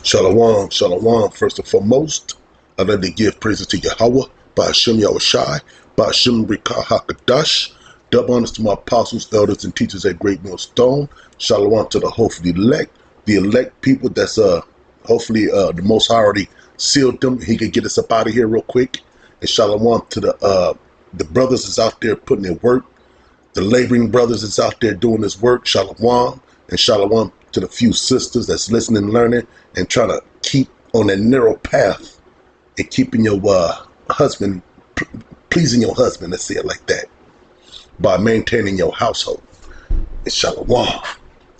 Shalom, shalom. First and foremost, I'd like to give praises to Yahweh, Ba'ashem Yahushai, Ba'ashem Rikah HaKadosh. Double honors to my apostles, elders, and teachers at Great Millstone. Shalom to the hopefully the elect people that's hopefully the Most High already sealed them. He could get us up out of here real quick. And shalom to the brothers that's out there putting in work, the laboring brothers that's out there doing this work. Shalom, and shalom to the few sisters that's listening and learning and trying to keep on that narrow path and keeping your husband, pleasing your husband, let's say it like that, by maintaining your household. It's shalom.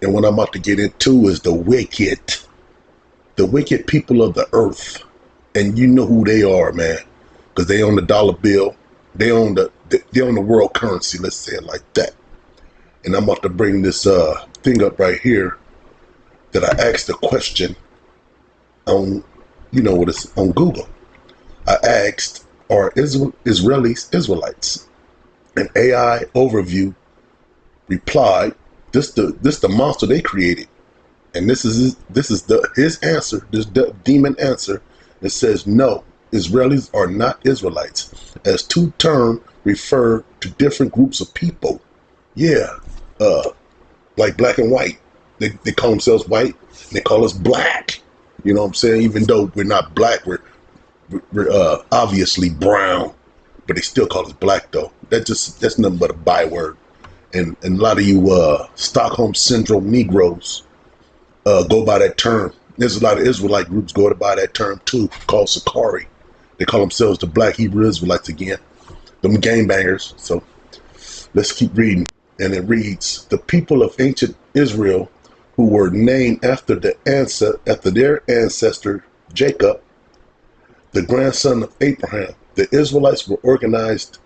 And what I'm about to get into is the wicked people of the earth. And you know who they are, man, because they own the dollar bill. They own the world currency, let's say it like that. And I'm about to bring this thing up right here that I asked a question on, on Google. I asked, are Israelis Israelites? An AI overview replied, this the monster they created. And this is his answer, this demon answer. It says, no, Israelis are not Israelites, as two terms refer to different groups of people. Yeah, like black and white. They call themselves white, and they call us black. You know what I'm saying? Even though we're not black, we're obviously brown, but they still call us black though. That's nothing but a byword. And a lot of you Stockholm Syndrome Negroes go by that term. There's a lot of Israelite groups go by that term too, called Sakari. They call themselves the Black Hebrew Israelites again. Them gangbangers. So let's keep reading. And it reads, the people of ancient Israel who were named after their ancestor Jacob, the grandson of Abraham. The Israelites were organized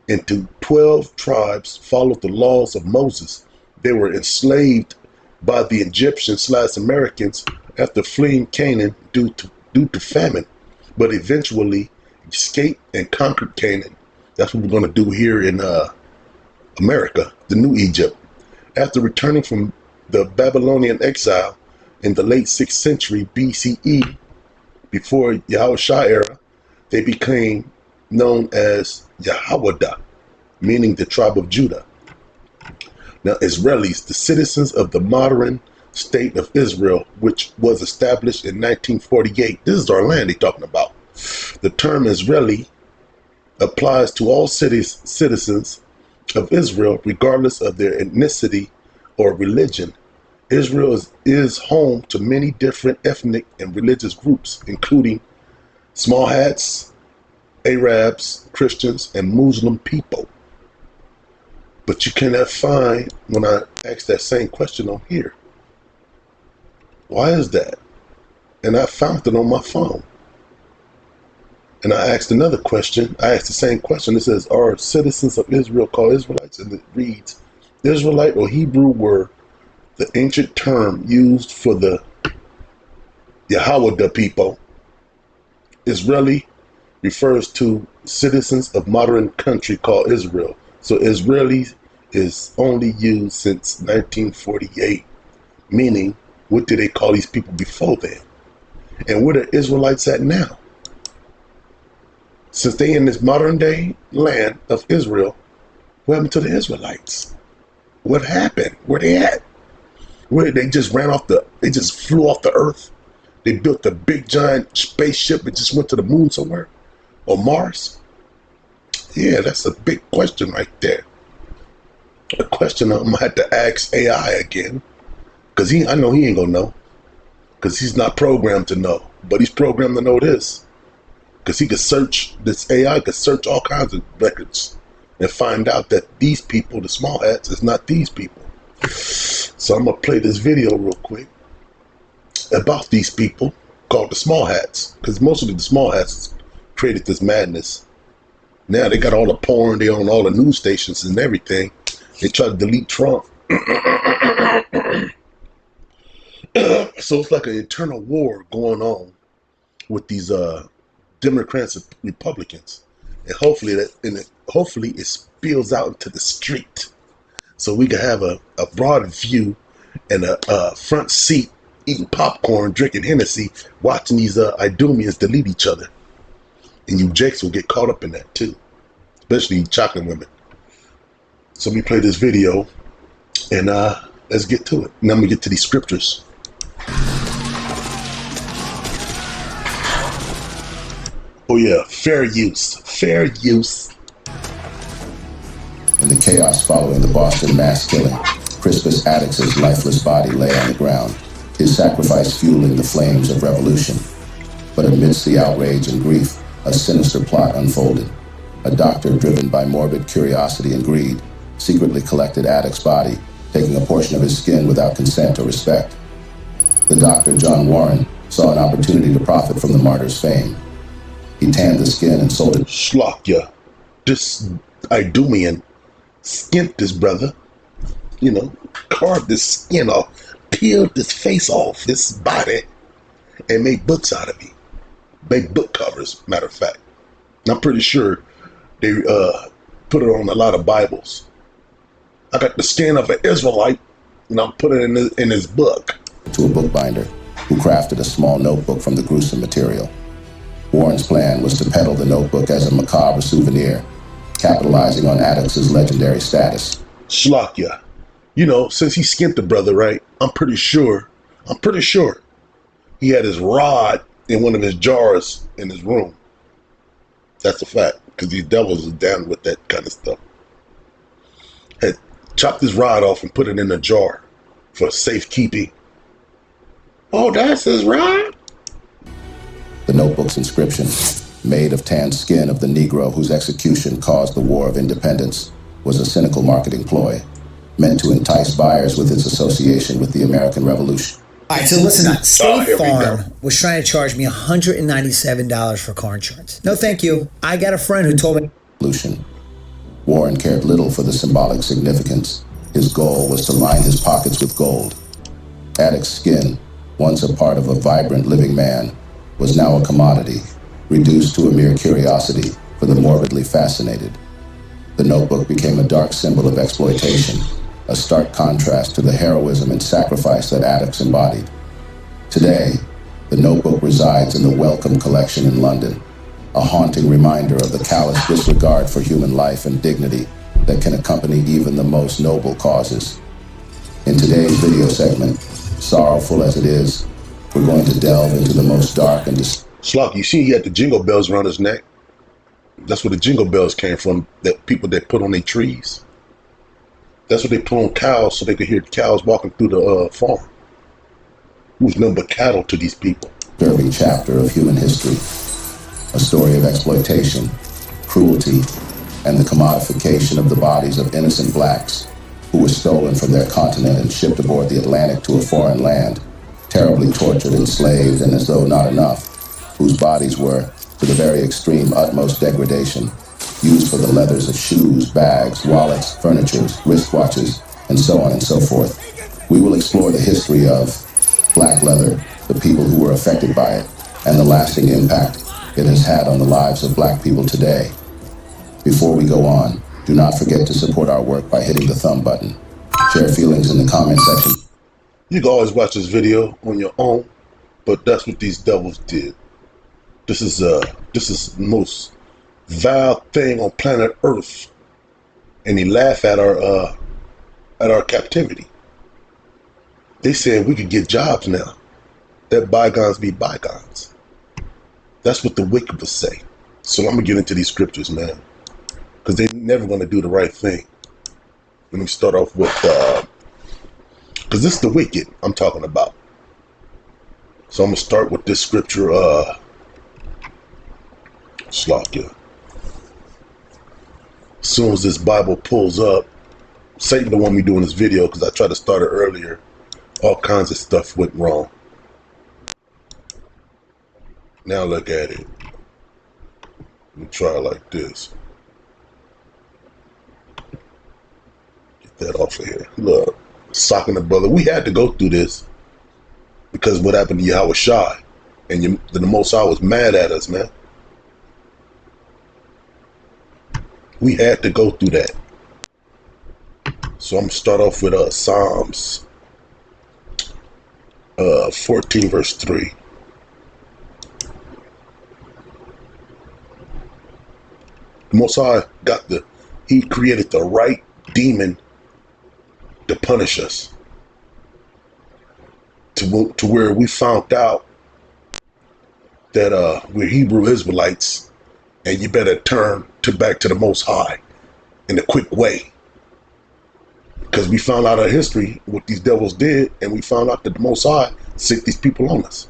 into 12 tribes, followed the laws of Moses. They were enslaved by the Egyptians/Americans after fleeing Canaan due to famine, but eventually escaped and conquered Canaan. That's what we're going to do here in America, the New Egypt. After returning from the Babylonian exile in the late 6th century BCE, before Yahushua era, they became known as Yahawada, meaning the tribe of Judah. Now, Israelis, the citizens of the modern state of Israel, which was established in 1948. This is our land they're talking about. The term Israeli applies to all citizens of Israel, regardless of their ethnicity or religion. Israel is home to many different ethnic and religious groups, including small hats, Arabs, Christians, and Muslim people. But you cannot find, when I ask that same question on here, why is that? And I found it on my phone. And I asked another question. I asked the same question. It says, are citizens of Israel called Israelites? And it reads, Israelite or Hebrew were the ancient term used for the Yahawada people. Israeli refers to citizens of modern country called Israel. So Israeli is only used since 1948, meaning, what did they call these people before then? And where the Israelites at now? Since they in this modern day land of Israel, what happened to the Israelites? What happened? Where they at? Where they just they just flew off the earth? They built a big giant spaceship and just went to the moon somewhere? Or Mars? Yeah, that's a big question right there. A question I'm gonna have to ask AI again. Because I know he ain't gonna know. Because he's not programmed to know. But he's programmed to know this. Because he could search, this AI could search all kinds of records and find out that these people, the small hats, is not these people. So I'm gonna play this video real quick about these people called the small hats. Because mostly the small hats created this madness. Now they got all the porn, they own all the news stations and everything. They try to delete Trump. So it's like an internal war going on with these Democrats and Republicans, and hopefully it spills out into the street, so we can have a broad view and a front seat eating popcorn, drinking Hennessy, watching these Idumeans delete each other. And you jakes will get caught up in that too, especially chocolate women. So let me play this video and let's get to it. Now I'm gonna get to these scriptures. Oh yeah, fair use, fair use. In the chaos following the Boston mass killing, Crispus Attucks' lifeless body lay on the ground, his sacrifice fueling the flames of revolution. But amidst the outrage and grief, a sinister plot unfolded. A doctor driven by morbid curiosity and greed secretly collected Attucks' body, taking a portion of his skin without consent or respect. The doctor, John Warren, saw an opportunity to profit from the martyr's fame. He tanned the skin and sold it. Slakya, this Idumean skinned this brother, you know, carved this skin off, peeled this face off, this body, and made books out of it. Made book covers, matter of fact. And I'm pretty sure they put it on a lot of Bibles. I got the skin of an Israelite, and I'm putting it in his book. To a bookbinder who crafted a small notebook from the gruesome material. Warren's plan was to peddle the notebook as a macabre souvenir, capitalizing on Attucks' legendary status. Slakya, you know, since he skinned the brother, right? I'm pretty sure he had his rod in one of his jars in his room. That's a fact, because these devils are down with that kind of stuff. Had chopped his rod off and put it in a jar for safekeeping. Oh, that's his rod? The notebook's inscription, made of tanned skin of the Negro whose execution caused the War of Independence, was a cynical marketing ploy, meant to entice buyers with its association with the American Revolution. All right, so listen, State Farm was trying to charge me $197 for car insurance. No, thank you. I got a friend who told me. Warren cared little for the symbolic significance. His goal was to line his pockets with gold. Attucks' skin, once a part of a vibrant living man, was now a commodity, reduced to a mere curiosity for the morbidly fascinated. The notebook became a dark symbol of exploitation, a stark contrast to the heroism and sacrifice that Attucks embodied. Today, the notebook resides in the Wellcome Collection in London, a haunting reminder of the callous disregard for human life and dignity that can accompany even the most noble causes. In today's video segment, sorrowful as it is, we're going to delve into the most dark and Slock, you see he had the jingle bells around his neck? That's where the jingle bells came from, that people that put on their trees. That's what they put on cows so they could hear cows walking through the farm. Who's nothing but cattle to these people. disturbing chapter of human history. A story of exploitation, cruelty, and the commodification of the bodies of innocent blacks who were stolen from their continent and shipped aboard the Atlantic to a foreign land, terribly tortured, enslaved, and as though not enough, whose bodies were, to the very extreme utmost degradation, used for the leathers of shoes, bags, wallets, furnitures, wristwatches, and so on and so forth. We will explore the history of black leather, the people who were affected by it, and the lasting impact it has had on the lives of black people today. Before we go on, do not forget to support our work by hitting the thumb button. Share feelings in the comment section. You can always watch this video on your own, but that's what these devils did. This is the most vile thing on planet Earth, and they laugh at our captivity. They said we could get jobs now. Let bygones be bygones. That's what the wicked would say. So I'm gonna get into these scriptures, man, because they're never gonna do the right thing. Let me start off with, because this is the wicked I'm talking about. So I'm gonna start with this scripture, Slakya. As soon as this Bible pulls up, Satan don't want me doing this video because I tried to start it earlier. All kinds of stuff went wrong. Now look at it. Let me try it like this. Get that off of here. Look, socking the brother. We had to go through this because what happened to Yahweh Shai, and the Most High was mad at us, man. We had to go through that. So I'm gonna start off with Psalms 14 verse 3. The Most High he created the right demon to punish us. To where we found out that we're Hebrew Israelites and you better turn back to the Most High in a quick way. Because we found out our history, what these devils did, and we found out that the Most High sent these people on us.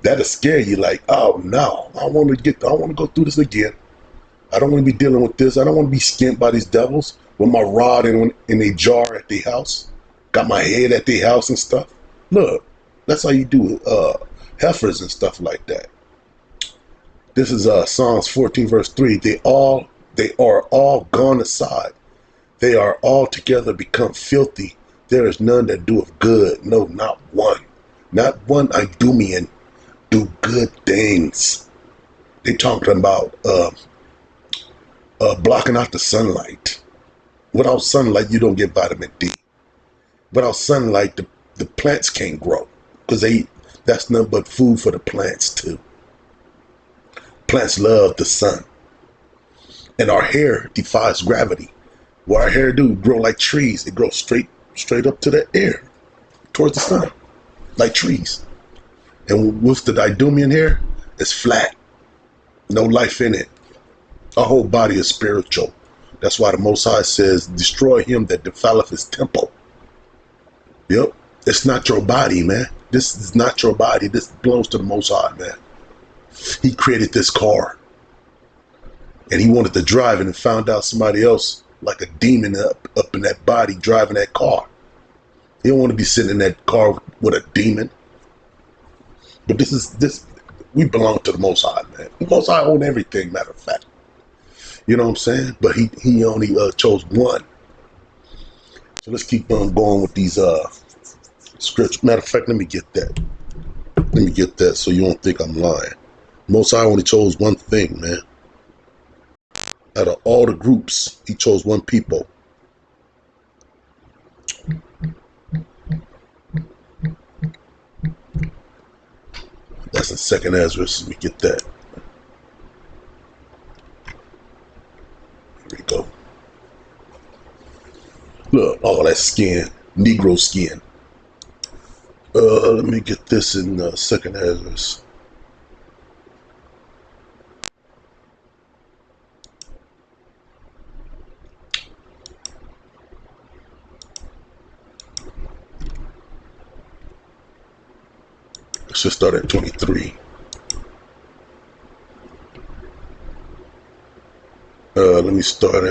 That'll scare you like, oh no, I want to go through this again. I don't want to be dealing with this. I don't want to be skinned by these devils with my rod in a jar at their house. Got my head at their house and stuff. Look, that's how you do heifers and stuff like that. This is Psalms 14 verse 3. They are all gone aside. They are altogether become filthy. There is none that doeth good. No, not one. Not one Idumean do good things. They talking about blocking out the sunlight. Without sunlight, you don't get vitamin D. Without sunlight, the plants can't grow because that's nothing but food for the plants too. Plants love the sun. And our hair defies gravity. What our hair do, grow like trees. It grows straight up to the air, towards the sun, like trees. And with the Idumean hair, it's flat. No life in it. Our whole body is spiritual. That's why the Most High says, destroy him that defileth his temple. Yep. It's not your body, man. This is not your body. This belongs to the Most High, man. He created this car. And he wanted to drive it and found out somebody else, like a demon up in that body, driving that car. He don't want to be sitting in that car with a demon. But we belong to the Most High, man. The Most High own everything, matter of fact. You know what I'm saying? But he only chose one. So let's keep on going with these scriptures. Matter of fact, let me get that. Let me get that so you don't think I'm lying. Most High only chose one thing, man. Out of all the groups, he chose one people. That's in Second Ezra. We get that. Here we go. Look, all that skin, Negro skin. Let me get this in Second Ezra. Let's just start at 23. Let me start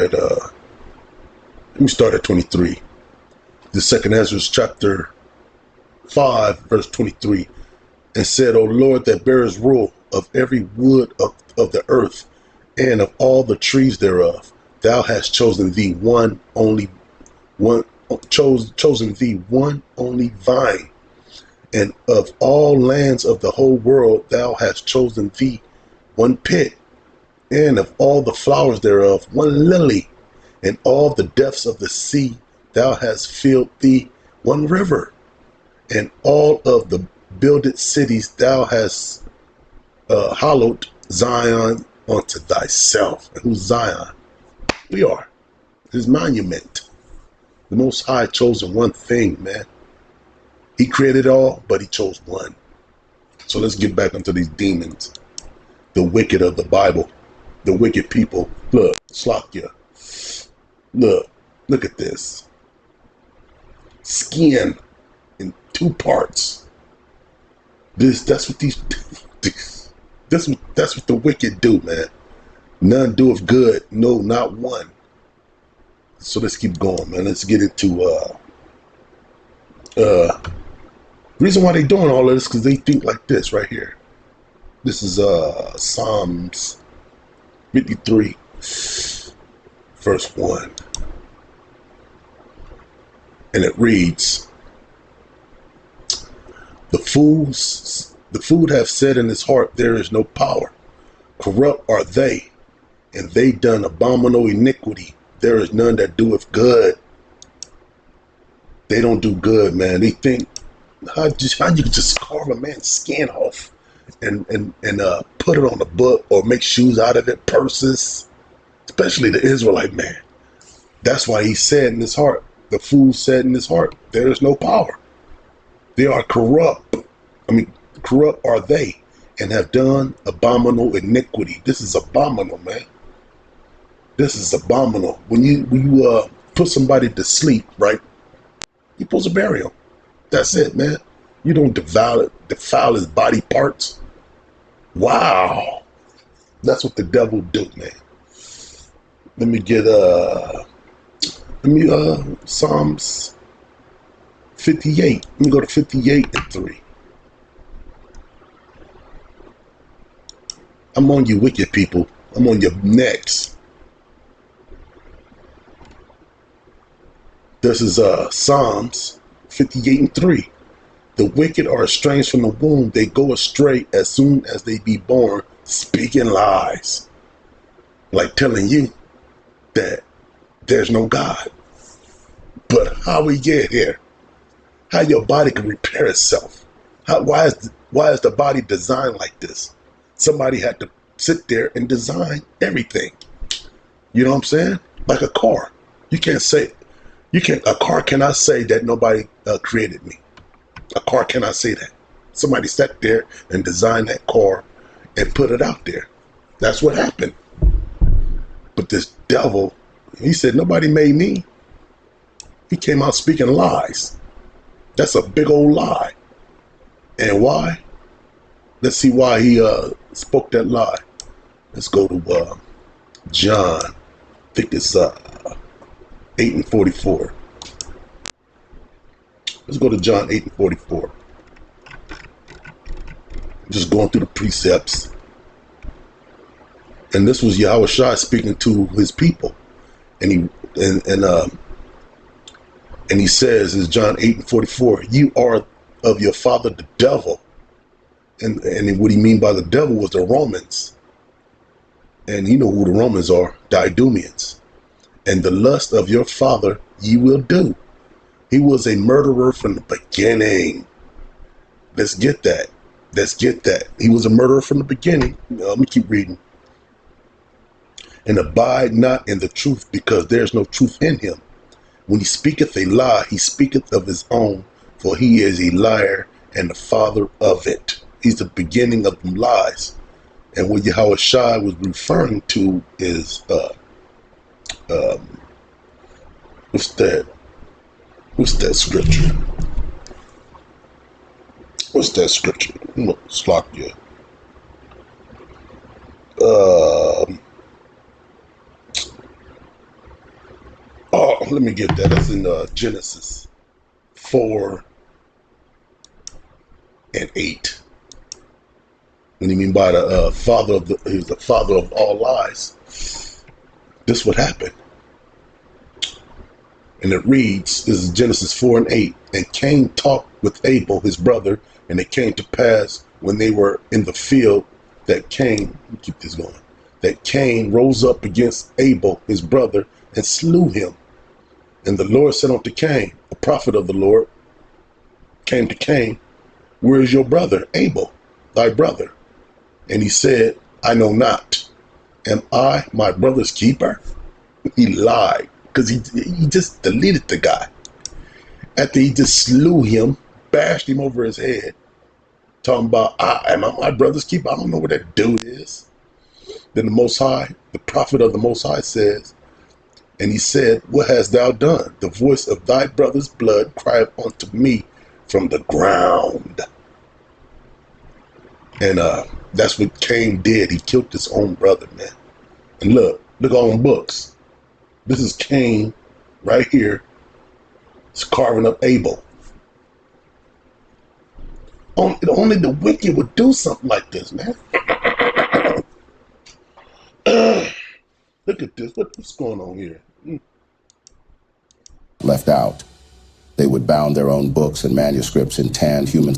at 23. The Second Ezra chapter 5 verse 23, and said, O Lord, that bearest rule of every wood of the earth and of all the trees thereof, thou hast chosen thee one only vine, and of all lands of the whole world thou hast chosen thee one pit, and of all the flowers thereof one lily, and all the depths of the sea thou hast filled thee one river, and all of the builded cities thou hast hallowed Zion unto thyself. And who's Zion? We are his monument. The Most High chosen one thing, man. He created all, but he chose one. So let's get back into these demons, the wicked of the Bible, the wicked people. Look, Slakia. Look at this. Skin in two parts. That's what the wicked do, man. None doeth good, no, not one. So let's keep going, man. Let's get into reason why they doing all of this, because they think like this right here. This is Psalms 53 verse 1, and it reads, the fool hath said in his heart, there is no power. Corrupt are they, and they done abominable iniquity. There is none that doeth good. They don't do good, man. They think How you could just carve a man's skin off and put it on a book or make shoes out of it, purses, especially the Israelite man. That's why he said in his heart, the fool said in his heart, there is no power. They are corrupt. Corrupt are they, and have done abominable iniquity. This is abominable, man. This is abominable. When you put somebody to sleep, right? You're supposed to bury him. That's it, man. You don't defile his body parts. Wow. That's what the devil do, man. Let me get Psalms 58. Let me go to 58:3. I'm on you wicked people. I'm on your necks. This is Psalms 58:3. The wicked are estranged from the womb. They go astray as soon as they be born, speaking lies. Like telling you that there's no God. But how we get here? How your body can repair itself? Why is the body designed like this? Somebody had to sit there and design everything. You know what I'm saying? Like a car. A car cannot say that nobody created me. A car cannot say that. Somebody sat there and designed that car and put it out there. That's what happened. But this devil, he said, nobody made me. He came out speaking lies. That's a big old lie. And why? Let's see why he spoke that lie. Let's go to John. I think it's 8:44. Let's go to John 8:44. Just going through the precepts. And this was Yahushua speaking to his people. And he says, in John 8:44, you are of your father the devil. And what he mean by the devil was the Romans. And you know who the Romans are, the Idumeans. And the lust of your father ye will do. He was a murderer from the beginning. Let's get that. He was a murderer from the beginning. Let me keep reading. And abide not in the truth, because there is no truth in him. When he speaketh a lie, he speaketh of his own, for he is a liar and the father of it. He's the beginning of the lies. And what Yahushua was referring to is what's that scripture? What's that scripture? Slakia. Let me get that. That's in Genesis 4:8. What do you mean by the he's the father of all lies? This would happen. And it reads, this is Genesis 4:8. And Cain talked with Abel, his brother, and it came to pass when they were in the field that Cain rose up against Abel, his brother, and slew him. And the Lord said unto Cain, a prophet of the Lord came to Cain, where is your brother, Abel, thy brother? And he said, I know not. Am I my brother's keeper? He lied, because he just deleted the guy. After he just slew him, bashed him over his head, talking about, am I my brother's keeper? I don't know what that dude is. Then the Most High, the prophet of the Most High says, and he said, what hast thou done? The voice of thy brother's blood cried unto me from the ground. And that's what Cain did. He killed his own brother, man. And look on books. This is Cain right here. He's carving up Abel. Only the wicked would do something like this, man. Look at this. What's going on here? Left out. They would bound their own books and manuscripts in tanned human.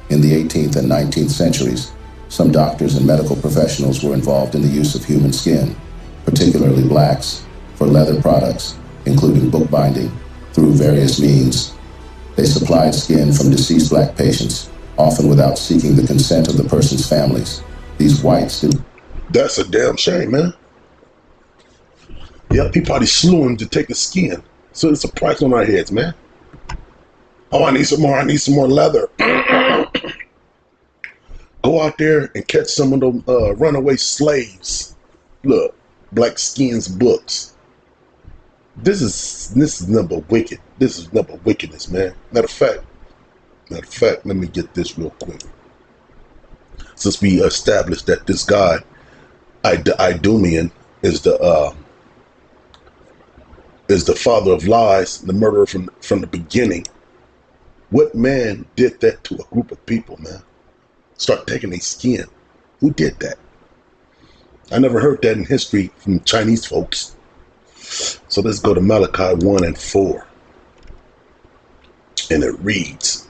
In the 18th and 19th centuries, some doctors and medical professionals were involved in the use of human skin, particularly blacks, for leather products, including bookbinding, through various means. They supplied skin from deceased black patients, often without seeking the consent of the person's families. These whites did. That's a damn shame, man. Yep, he probably slew him to take his skin. So it's a price on our heads, man. Oh, I need some more. I need some more leather. Go out there and catch some of them runaway slaves. Look, Black Skins books. This is nothing but wicked. This is nothing but wickedness, man. Matter of fact, let me get this real quick. Since we established that this guy, Idumean, is the father of lies, the murderer from the beginning. What man did that to a group of people, man? Start taking their skin. Who did that? I never heard that in history from Chinese folks. So let's go to Malachi 1 and 4. And it reads,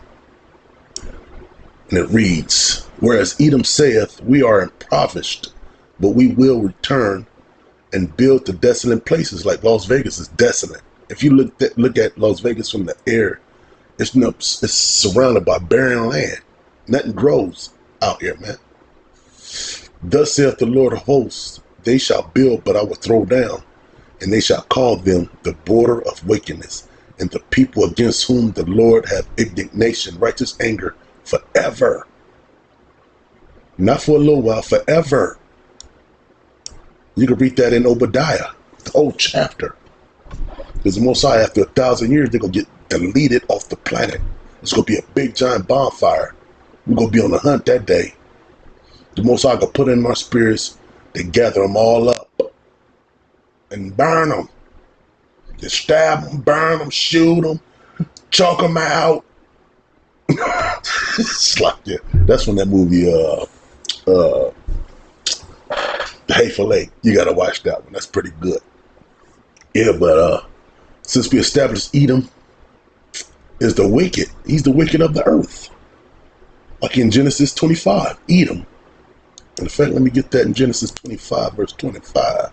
whereas Edom saith, we are impoverished, but we will return and build the desolate places. Like Las Vegas is desolate. If you look at Las Vegas from the air, it's surrounded by barren land. Nothing grows out here, man. Thus saith the Lord of hosts, they shall build, but I will throw down, and they shall call them the border of wickedness, and the people against whom the Lord hath indignation, righteous anger, forever. Not for a little while, forever. You can read that in Obadiah, the old chapter. Because the Most High, after 1,000 years, they're going to get deleted off the planet. It's going to be a big giant bonfire. We're going to be on the hunt that day. The Most High going to put in our spirits to gather them all up and burn them. Just stab them, burn them, shoot them, choke them out. It's like, yeah, that's from that movie, The Hateful Eight. You got to watch that one. That's pretty good. Yeah, but since we established Edom is the wicked, he's the wicked of the earth. Like in Genesis 25, Edom. In fact, let me get that in Genesis 25, verse 25.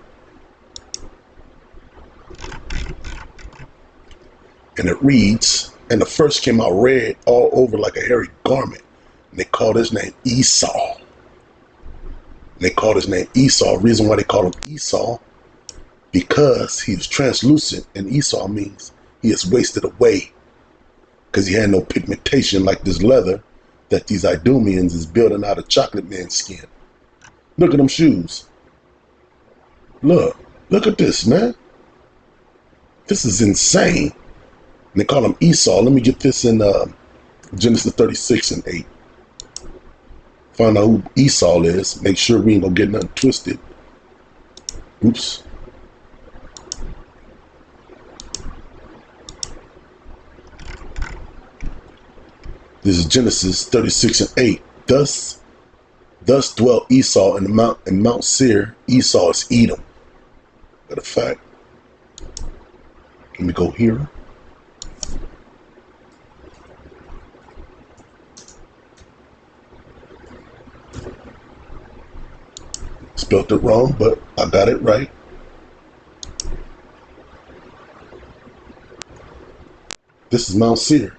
And it reads, and the first came out red all over like a hairy garment. And they called his name Esau. Reason why they call him Esau, because he was translucent, and Esau means he is wasted away. Because he had no pigmentation like this leather that these Idumeans is building out of chocolate man's skin. Look at them shoes. Look at this, man. This is insane. And they call him Esau. Let me get this in Genesis 36 and 8. Find out who Esau is. Make sure we ain't gonna get nothing twisted. Oops. This is Genesis 36 and 8. Thus dwelt Esau in Mount Seir. Esau is Edom. Matter of fact, let me go here. Spelled it wrong, but I got it right. This is Mount Seir.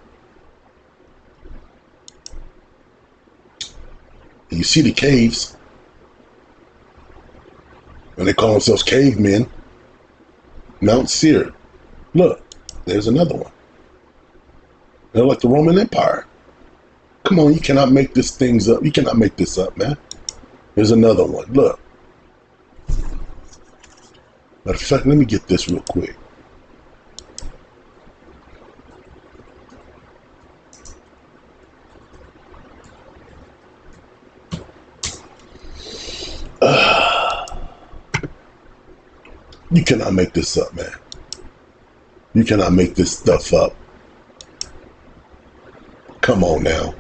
You see the caves, and they call themselves cavemen. Mount Seir. Look, there's another one. They're like the Roman Empire. Come on, you cannot make this things up. You cannot make this up, man. There's another one. Look. Matter of fact, let me get this real quick. You cannot make this up, man. You cannot make this stuff up. Come on now.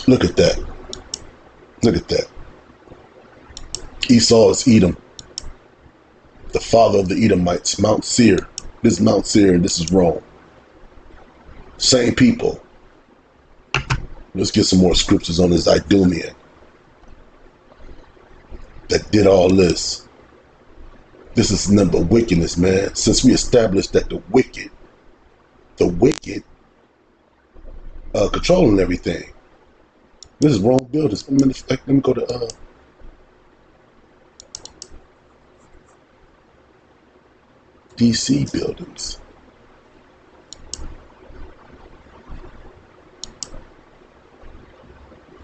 Look at that. Look at that. Esau is Edom, the father of the Edomites. Mount Seir. This is Mount Seir and this is Rome. Same people. Let's get some more scriptures on this Idumean that did all this. This is nothing but wickedness, man. Since we established that the wicked controlling everything. This is wrong buildings. Let me go to DC buildings.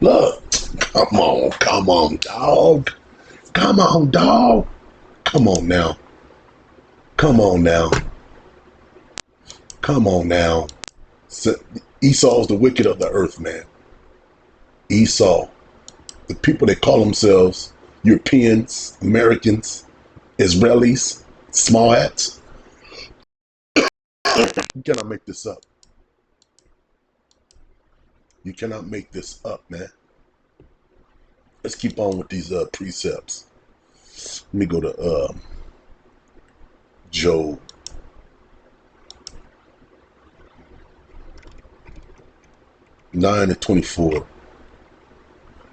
Look, come on, dog. Come on, dog. Come on now. Come on now. Come on now. Esau's the wicked of the earth, man. Esau. The people that call themselves Europeans, Americans, Israelis, small hats. You cannot make this up. You cannot make this up, man. Let's keep on with these precepts. Let me go to Job. (9 and 24).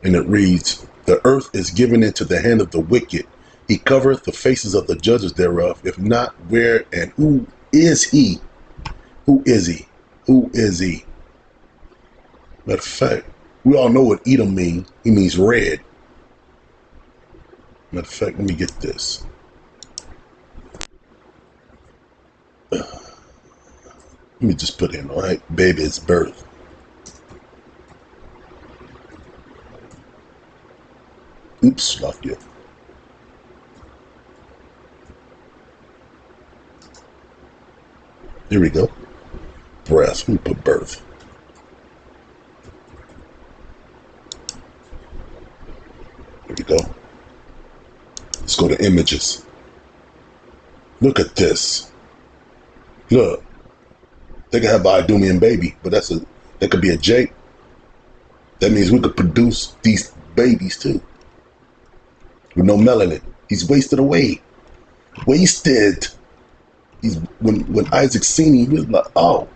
And it reads, the earth is given into the hand of the wicked. He covereth the faces of the judges thereof. If not, where and who is he? Who is he? Who is he? Matter of fact, we all know what Edom means. He means red. Matter of fact, let me get this. Let me just put in, all right? Baby's birth. Oops, lost you. Here we go. Breath. Let me put birth. Here we go. Let's go to images. Look at this. Look. They can have an Idumean baby, but that could be a Jake. That means we could produce these babies too. With no melanin. He's wasted away. Wasted. When Isaac seen him, he was like, oh.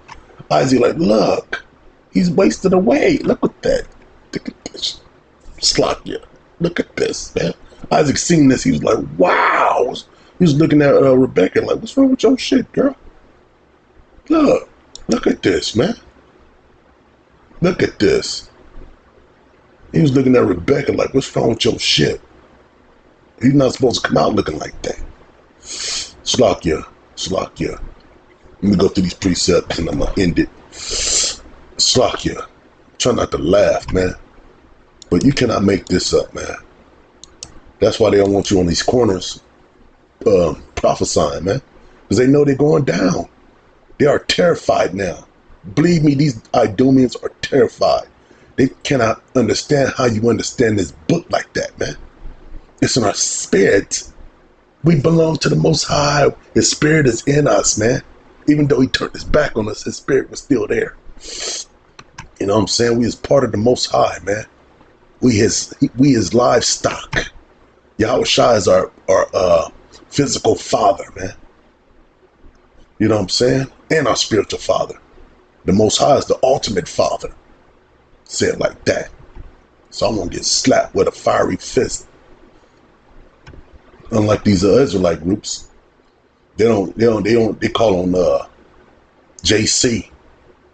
Isaac like, look. He's wasted away. Look at that. Look at this. Slokia. Look at this, man. Isaac seen this. He was like, wow. He was looking at Rebecca like, what's wrong with your shit, girl? Look. Look at this, man. Look at this. He was looking at Rebecca like, what's wrong with your shit? He's not supposed to come out looking like that. Slokia. Let me go through these precepts and I'm going to end it. Slokia. Try not to laugh, man. But you cannot make this up, man. That's why they don't want you on these corners prophesying, man. Because they know they're going down. They are terrified now. Believe me, these Idumeans are terrified. They cannot understand how you understand this book like that, man. It's in our spirit. We belong to the Most High. His spirit is in us, man. Even though he turned his back on us, his spirit was still there. You know what I'm saying? We is part of the Most High, man. We his livestock. Yahweh Shai is our physical father, man. You know what I'm saying? And our spiritual father. The Most High is the ultimate father. Say it like that. So I'm gonna get slapped with a fiery fist. Unlike these Israelite groups, they call on JC.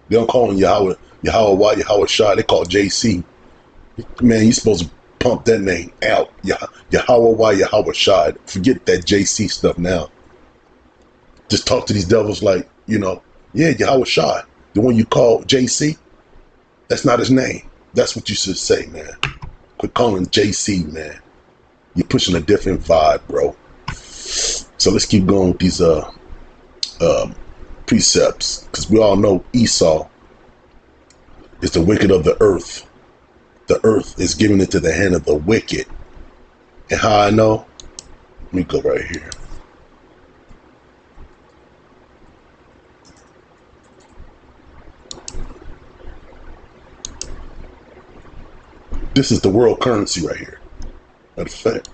They don't call on Yahweh Shai. They call JC. Man, you're supposed to pump that name out. Yahweh Shai. Forget that JC stuff now. Just talk to these devils like, yeah, Yahweh Shai. The one you call JC, that's not his name. That's what you should say, man. Quit calling JC, man. You're pushing a different vibe, bro. So let's keep going with these precepts, because we all know Esau is the wicked of the earth. The earth is given into the hand of the wicked. And how I know? Let me go right here. This is the world currency right here. Matter of fact.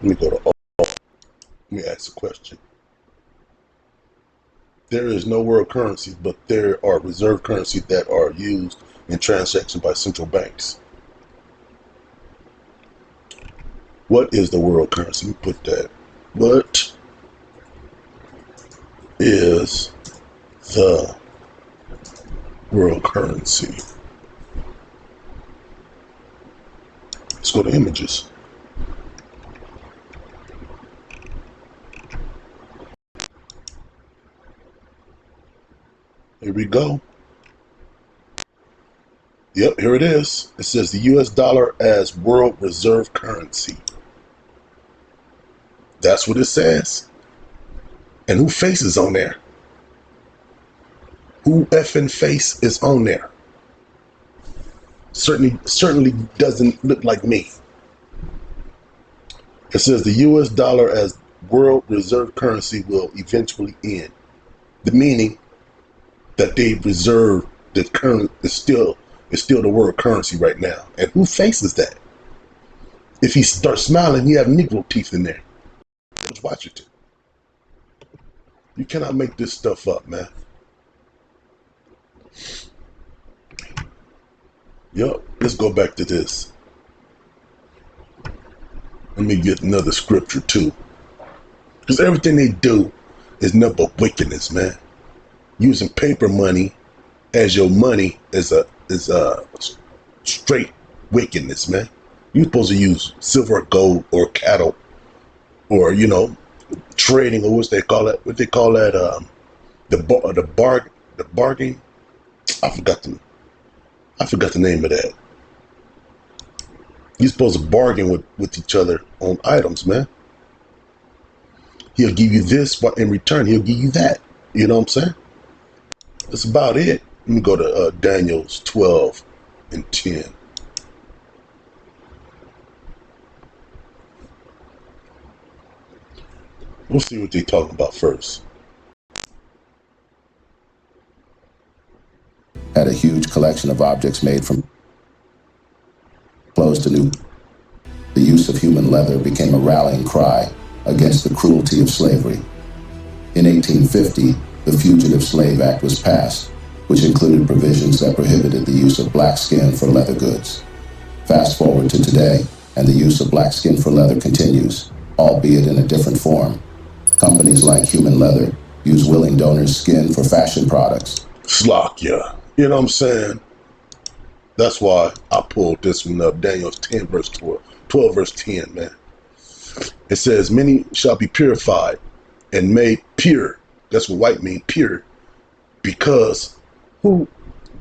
Let me go to all. Let me ask a question. There is no world currency, but there are reserve currencies that are used in transactions by central banks. What is the world currency? Let me put that. What is the world currency? Let's go to images. Here we go. Yep, here it is. It says the US dollar as world reserve currency. That's what it says. And who face is on there? Who effing face is on there? Certainly doesn't look like me. It says the US dollar as world reserve currency will eventually end. The meaning that they reserve the current is still the world currency right now. And who faces that? If he starts smiling, he have Negro teeth in there. Just watch it. You cannot make this stuff up, man. Yup, let's go back to this. Let me get another scripture too. Because everything they do is nothing but wickedness, man. Using paper money as your money is a straight wickedness, man. You're supposed to use silver or gold or cattle or, trading, or what they call that, the bargain. I forgot the name of that. You're supposed to bargain with each other on items, man. He'll give you this, but in return, he'll give you that. You know what I'm saying? That's about it. Let me go to Daniel's 12 and 10. We'll see what they're talking about first. Had a huge collection of objects made from close to new. The use of human leather became a rallying cry against the cruelty of slavery. In 1850, the Fugitive Slave Act was passed, which included provisions that prohibited the use of black skin for leather goods. Fast forward to today, and the use of black skin for leather continues, albeit in a different form. Companies like Human Leather use willing donors' skin for fashion products. Slock, yeah. You know what I'm saying? That's why I pulled this one up. Daniel 10 verse 12 verse 10, man. It says, many shall be purified and made pure. That's what white mean, pure. Because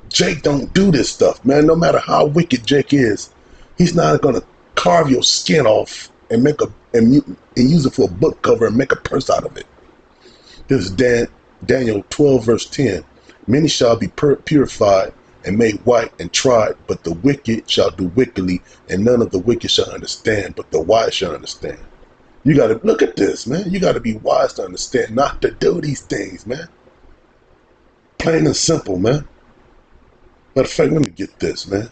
Jake don't do this stuff, man. No matter how wicked Jake is, he's not gonna carve your skin off and use it for a book cover and make a purse out of it. This is Daniel 12 verse 10. Many shall be purified and made white and tried, but the wicked shall do wickedly, and none of the wicked shall understand, but the wise shall understand. You got to look at this, man. You got to be wise to understand not to do these things, man. Plain and simple, man. Matter of fact, let me get this, man.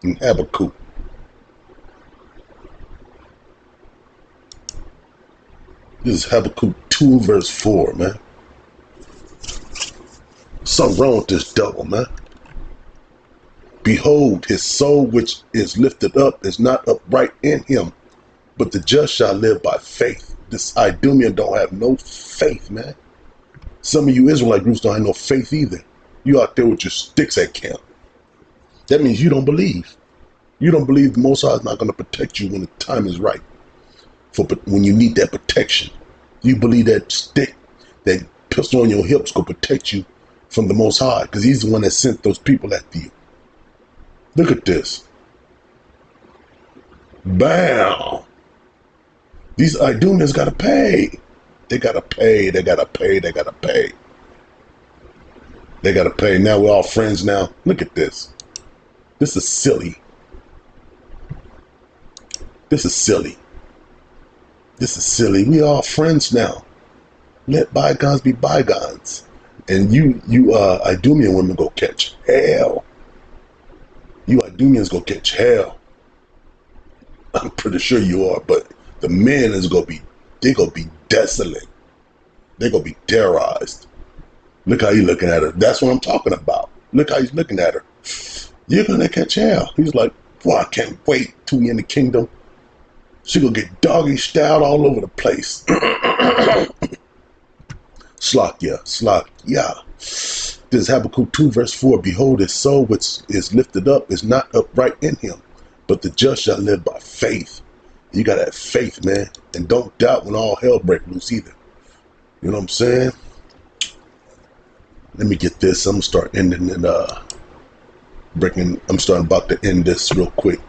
In Habakkuk. This is Habakkuk 2 verse 4, man. Something wrong with this devil, man. Behold, his soul which is lifted up is not upright in him, but the just shall live by faith. This Idumean don't have no faith, man. Some of you Israelite groups don't have no faith either. You out there with your sticks at camp. That means you don't believe. You don't believe the Most High is not going to protect you when the time is right. When you need that protection. You believe that stick, that pistol on your hips will protect you from the Most High, because he's the one that sent those people after you. Look at this. Bam! These Idumeans got to pay. They got to pay. They got to pay. They got to pay. They got to pay. Now we're all friends now. Look at this. This is silly. This is silly. This is silly. We all friends now. Let bygones be bygones. And you Idumean women go catch hell. You Idumeans go catch hell. I'm pretty sure you are, but the men is they're gonna be desolate. They're gonna be terrorized. Look how he's looking at her. That's what I'm talking about. Look how he's looking at her. You're going to catch hell. He's like, boy, I can't wait till we in the kingdom. She gonna get doggy styled all over the place. Slakya. This is Habakkuk 2 verse 4. Behold, his soul which is lifted up is not upright in him, but the just shall live by faith. You gotta have faith, man. And don't doubt when all hell breaks loose either. You know what I'm saying? Let me get this. I'm gonna start ending it, I'm starting about to end this real quick.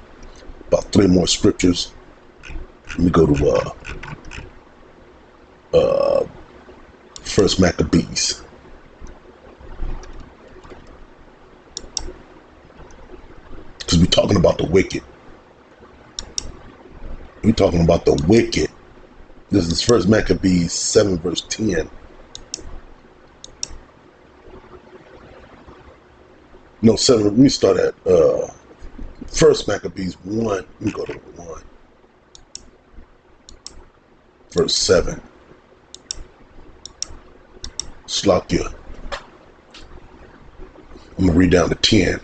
About 3 more scriptures. Let me go to First Maccabees. Because we're talking about the wicked. We're talking about the wicked. This is First Maccabees 7 verse 10. No, 7. Let me start at First Maccabees 1. Let me go to 1. Verse 7. Slakya. I'm going to read down to 10.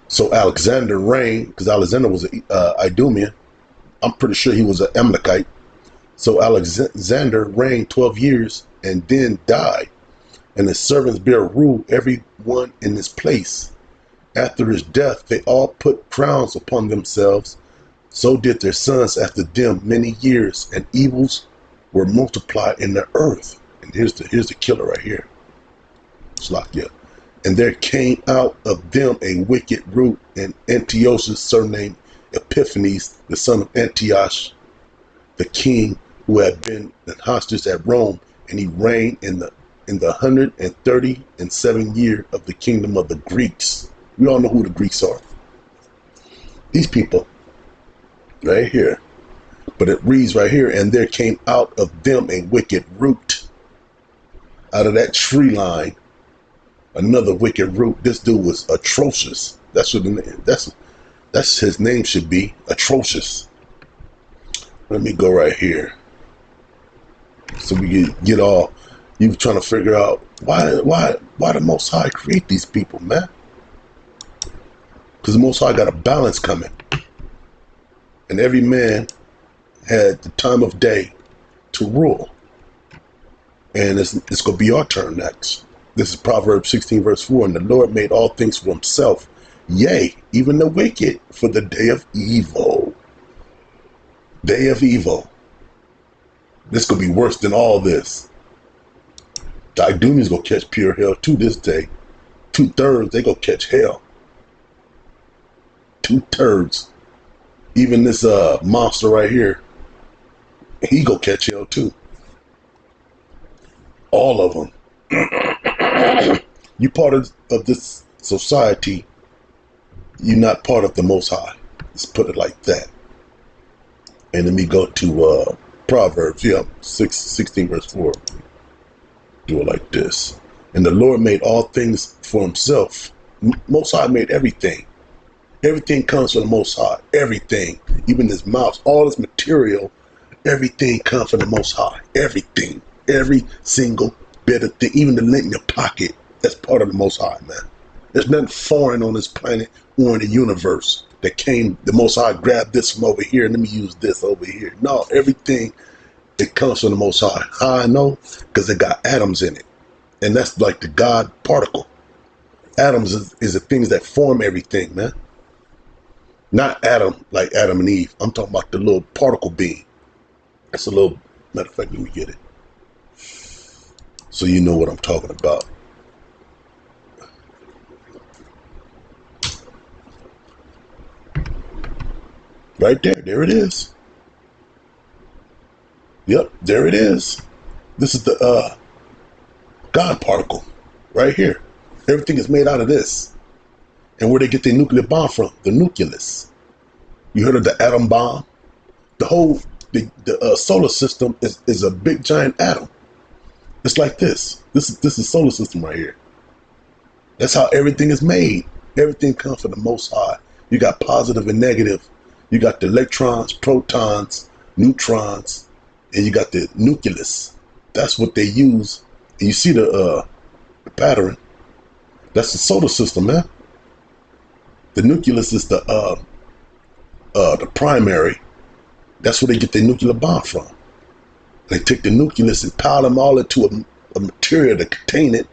So Alexander reigned, because Alexander was an Idumean. I'm pretty sure he was an Amalekite. So Alexander reigned 12 years and then died. And his servants bare rule every one in his place. After his death, they all put crowns upon themselves. So did their sons after them many years, and evils were multiplied in the earth. And here's the killer right here. Slakya. And there came out of them a wicked root, and Antiochus, surnamed Epiphanes, the son of Antiochus, the king who had been an hostage at Rome, and he reigned in the 137th year of the kingdom of the Greeks. We all know who the Greeks are. These people. Right here. But it reads right here, and there came out of them a wicked root. Out of that tree line, another wicked root. This dude was atrocious. That's his name should be, atrocious. Let me go right here. So we get all you trying to figure out why the Most High create these people, man. Because the Most High got a balance coming. And every man had the time of day to rule. And it's going to be our turn next. This is Proverbs 16 verse 4. And the Lord made all things for himself. Yea, even the wicked for the day of evil. Day of evil. This could be worse than all this. The Idumeans going to catch pure hell too this day. 2/3, they going to catch hell. 2/3. Even this monster right here, he go catch hell too. All of them. You part of this society, you're not part of the Most High. Let's put it like that. And let me go to Proverbs, 16 verse 4. Do it like this. And the Lord made all things for himself. Most High made everything. Everything comes from the Most High. Everything. Even this mouse, all this material, everything comes from the Most High. Everything. Every single bit of thing. Even the lint in your pocket, that's part of the Most High, man. There's nothing foreign on this planet or in the universe that came, the Most High grabbed this from over here and let me use this over here. No, everything, it comes from the Most High. How I know? Because it got atoms in it. And that's like the God particle. Atoms is the things that form everything, man. Not atom, like Adam and Eve. I'm talking about the little particle being. That's a little, matter of fact, let me get it. So you know what I'm talking about. Right there it is. Yep, there it is. This is the God particle, right here. Everything is made out of this. And where they get their nuclear bomb from? The nucleus. You heard of the atom bomb? The whole the solar system is a big giant atom. It's like this. This is solar system right here. That's how everything is made. Everything comes from the Most High. You got positive and negative. You got the electrons, protons, neutrons, and you got the nucleus. That's what they use You see the pattern? That's the solar system, man. The nucleus is the primary. That's where they get their nuclear bomb from. They take the nucleus and pile them all into a material to contain it,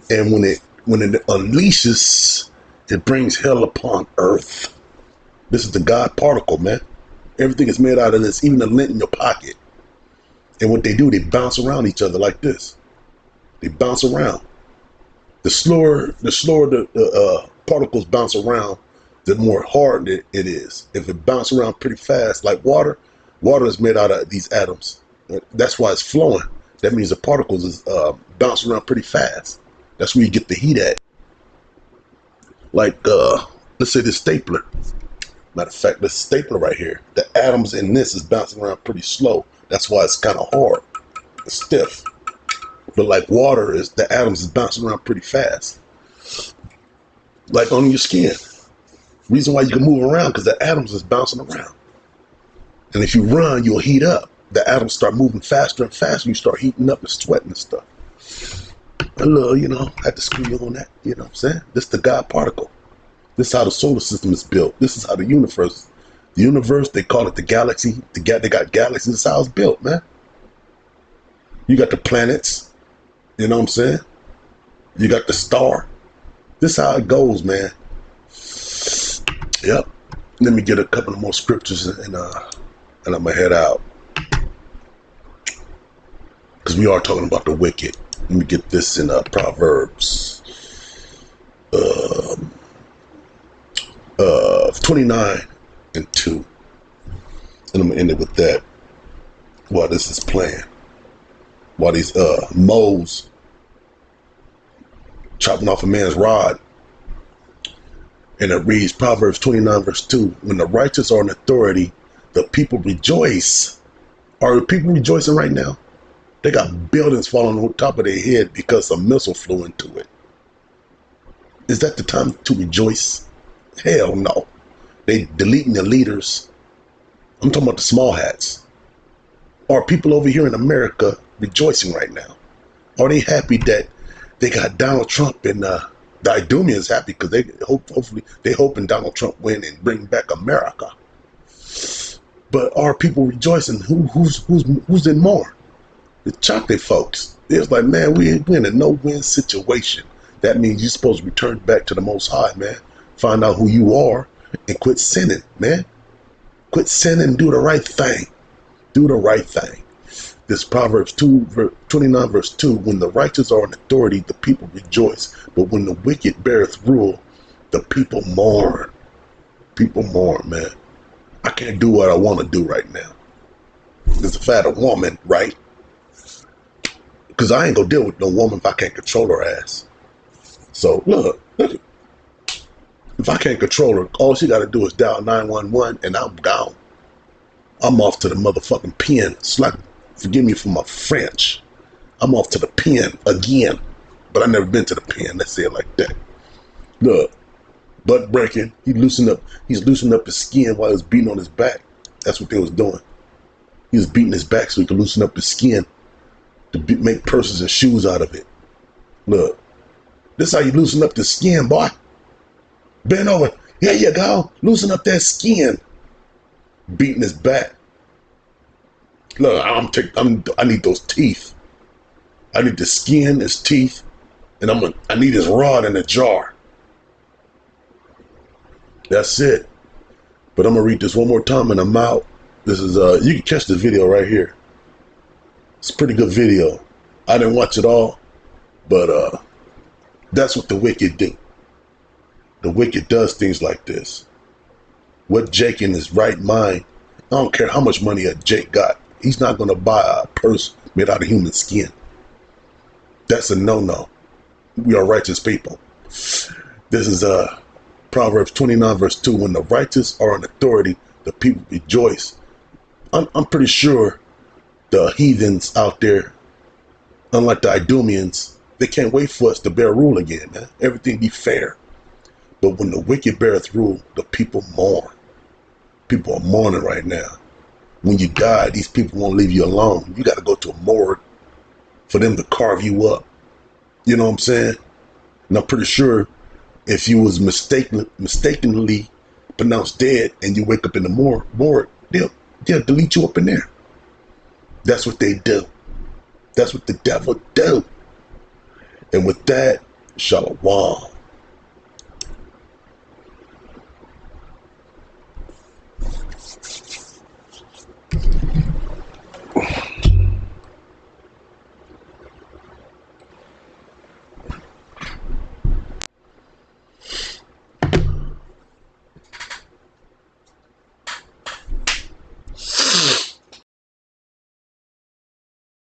and when it unleashes, it brings hell upon earth. This is the God particle, man. Everything is made out of this, even the lint in your pocket. And what they do, they bounce around each other like this. They bounce around. The slower the particles bounce around, the more hard it is. If it bounces around pretty fast, like water is made out of these atoms. That's why it's flowing. That means the particles is bouncing around pretty fast. That's where you get the heat at. Like, let's say this stapler. Matter of fact, this stapler right here, the atoms in this is bouncing around pretty slow. That's why it's kind of hard. It's stiff. But like water, the atoms is bouncing around pretty fast. Like on your skin. Reason why you can move around, because the atoms is bouncing around. And if you run, you'll heat up. The atoms start moving faster and faster. You start heating up and sweating and stuff. A little, I had to screw you on that. You know what I'm saying? This is the God particle. This is how the solar system is built. This is how the universe, they call it the galaxy. They got galaxies. This is how it's built, man. You got the planets. You know what I'm saying? You got the star. This is how it goes, man. Yep. Let me get a couple of more scriptures and I'm gonna head out. Because we are talking about the wicked. Let me get this in Proverbs 29:2. And I'm gonna end it with that while this is playing. While these moles chopping off a man's rod. And it reads Proverbs 29:2. When the righteous are in authority, the people rejoice. Are the people rejoicing right now? They got buildings falling on top of their head because a missile flew into it. Is that the time to rejoice? Hell no. They deleting the leaders. I'm talking about the small hats. Are people over here in America rejoicing right now? Are they happy that they got Donald Trump and the Idumeans happy because hopefully they hoping Donald Trump win and bring back America? But are people rejoicing? Who's in more? The chocolate folks. It's like, man, we in a no-win situation. That means you're supposed to return back to the Most High, man. Find out who you are and quit sinning, man. Quit sinning and do the right thing. Do the right thing. This Proverbs 29:2. When the righteous are in authority, the people rejoice. But when the wicked beareth rule, the people mourn. People mourn, man. I can't do what I want to do right now. Because if I had a woman, right? Because I ain't gonna deal with no woman if I can't control her ass. So look. If I can't control her, all she got to do is dial 911 and I'm gone. I'm off to the motherfucking pen. It's like, forgive me for my French. I'm off to the pen again. But I've never been to the pen. Let's say it like that. Look, butt breaking. He's loosening up his skin while he was beating on his back. That's what they was doing. He was beating his back so he could loosen up his skin to make purses and shoes out of it. Look, this is how you loosen up the skin, boy. Bend over. Here you go. Loosen up that skin. Beating his back. Look, I need those teeth. I need the skin, his teeth, and I need his rod in a jar. That's it. But I'm gonna read this one more time and I'm out. This is you can catch the video right here. It's a pretty good video. I didn't watch it all, but that's what the wicked do. The wicked does things like this. What Jake in his right mind, I don't care how much money Jake got, he's not going to buy a purse made out of human skin. That's a no-no. We are righteous people. This is Proverbs 29:2. When the righteous are in authority, the people rejoice. I'm pretty sure the heathens out there, unlike the Idumeans, they can't wait for us to bear rule again, man. Everything be fair. But when the wicked beareth rule, the people mourn. People are mourning right now. When you die, these people won't leave you alone. You got to go to a morgue. for them to carve you up. You know what I'm saying? And I'm pretty sure if you was mistakenly pronounced dead and you wake up in the morgue, they'll delete you up in there. That's what they do. That's what the devil do. And with that, shalom.